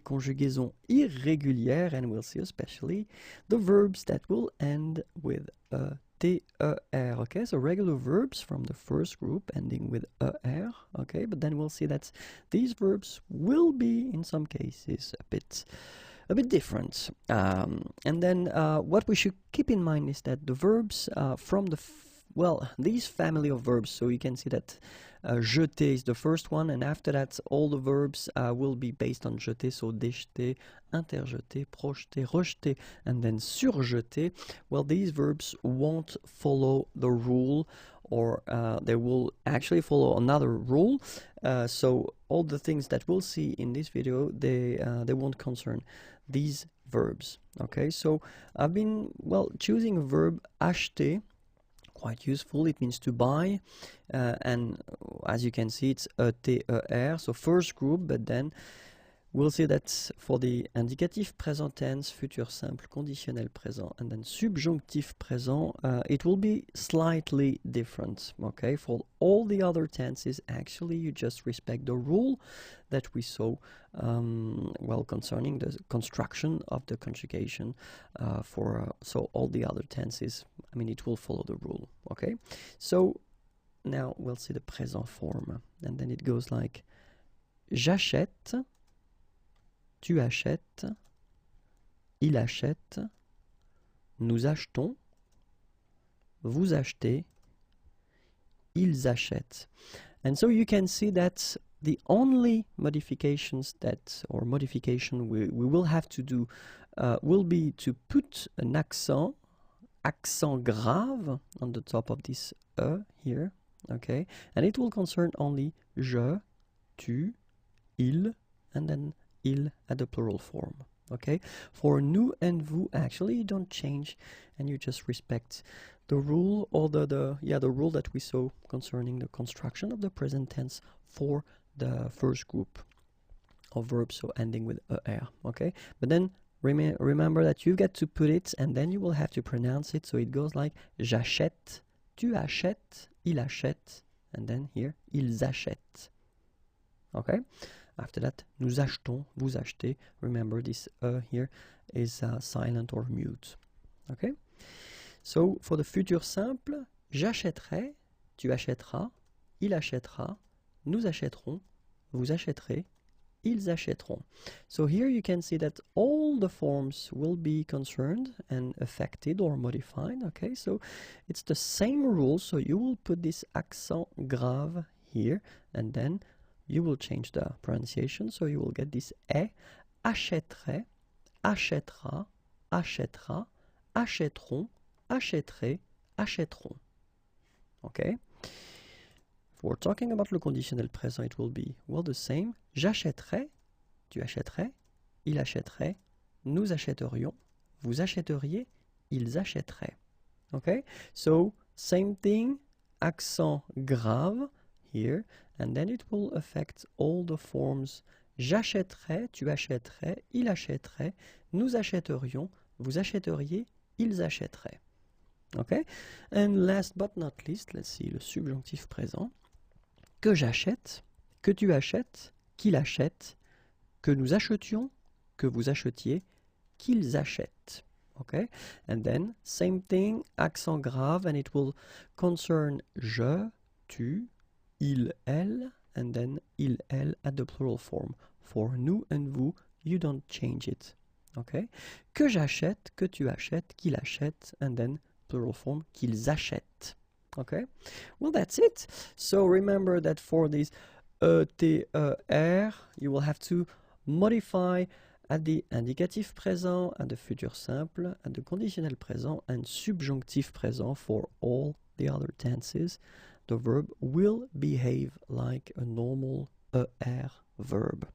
conjugaisons irrégulières, and we'll see especially the verbs that will end with ter. Okay, so regular verbs from the first group ending with er. Okay, but then we'll see that these verbs will be, in some cases, a bit different. And then what we should keep in mind is that the verbs from the these family of verbs, so you can see that jeter is the first one, and after that all the verbs will be based on jeter, so déjeter, interjeter, projeter, rejeter, and then surjeter. Well, these verbs won't follow the rule, or they will actually follow another rule. So all the things that we'll see in this video, they won't concern these verbs. Okay, so I've been choosing a verb acheter. Quite useful. It means to buy, and as you can see, it's eter, so first group, but then we'll see that for the indicatif présent tense, futur simple, conditionnel présent, and then subjonctif présent, it will be slightly different. Okay, for all the other tenses, actually, you just respect the rule that we saw concerning the construction of the conjugation so all the other tenses, I mean, it will follow the rule. Okay, so now we'll see the présent form, and then it goes like j'achète, tu achètes, il achète, nous achetons, vous achetez, ils achètent. And so you can see that the only modification we will have to do will be to put an accent grave on the top of this here, okay, and it will concern only je, tu, il, and then il at the plural form. Okay, for nous and vous, actually you don't change, and you just respect the rule, or the rule that we saw concerning the construction of the present tense for the first group of verbs, so ending with er. Okay, but then remember that you've got to put it, and then you will have to pronounce it, so it goes like j'achète, tu achètes, il achète, and then here ils achètent. Okay, after that, nous achetons, vous achetez. Remember this here is silent or mute. Okay, so for the futur simple, j'achèterai, tu achèteras, il achètera, nous achèterons, vous achèterez, ils achèteront. So here you can see that all the forms will be concerned and affected or modified. Okay, so it's the same rule, so you will put this accent grave here, and then you will change the pronunciation, so you will get this e, achèterait, achètera, achètera, achèteront, achèterait, achèteront. Okay? If we're talking about le conditionnel présent, it will be, the same. J'achèterais, tu achèterais, il achèterait, nous achèterions, vous achèteriez, ils achèteraient. Okay? So, same thing, accent grave here, and then it will affect all the forms. J'achèterais, tu achèterais, il achèterait, nous achèterions, vous achèteriez, ils achèteraient. Okay? And last but not least, let's see le subjonctif présent. Que j'achète, que tu achètes, qu'il achète, que nous achetions, que vous achetiez, qu'ils achètent. Okay? And then, same thing, accent grave, and it will concern je, tu, il, elle, and then il, elle at the plural form. For nous and vous, you don't change it. Okay? Que j'achète, que tu achètes, qu'il achète, and then plural form, qu'ils achètent. Okay? Well, that's it. So remember that for this eter, you will have to modify at the indicatif présent, at the futur simple, at the conditionnel présent, and subjonctif présent for all the other tenses. The verb will behave like a normal er verb.